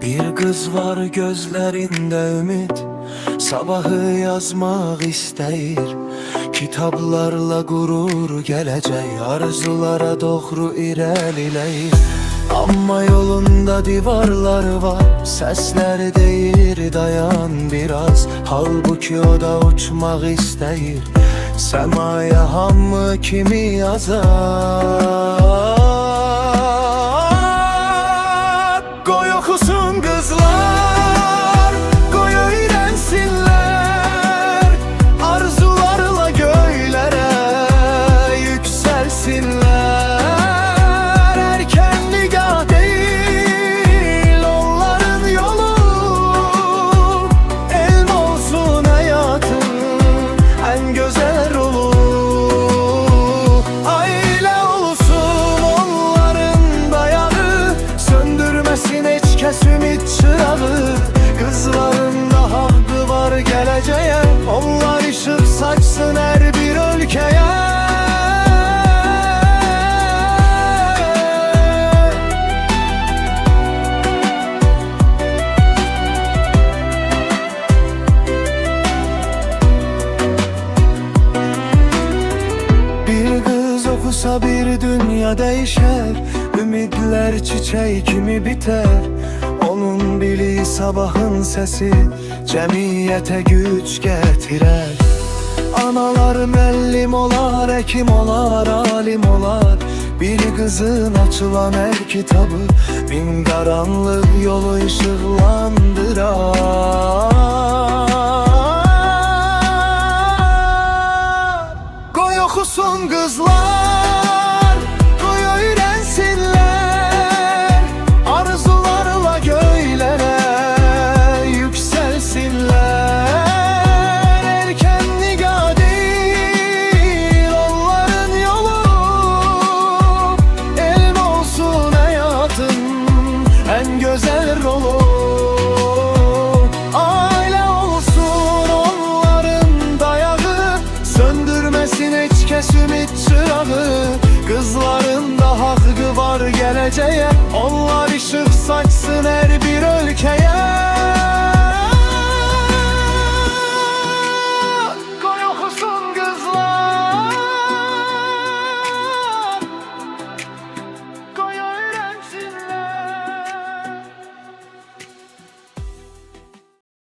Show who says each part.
Speaker 1: Bir kız var gözlerinde ümit, sabahı yazmak isteyir. Kitaplarla gurur gelecek, arzulara doğru ilerleyir. Ama yolunda divarlar var, sesler deyir dayan biraz. Halbuki o da uçmak isteyir, semaya hamı kimi yazar. Koy okusun kızlar, koy öğrensinler, arzularla göylere yükselsinler. Erken nigah değil onların yolu, elm olsun hayatın en güzel rolü. Aile olsun onların dayağı, söndürmesin hiç kes ümit çırağı. Kızların da hakkı var geleceğe, onlar ışık saçsın her bir ülkeye. Bir kız okusa bir dünya değişer, ümitler çiçeği kimi biter. Onun biliği sabahın sesi, cemiyete güç getirer. Analar mellim olar, hekim olar, alim olar. Bir kızın açılan her kitabı, bin karanlık yolu ışıklandırar. Koy okusun kızlar,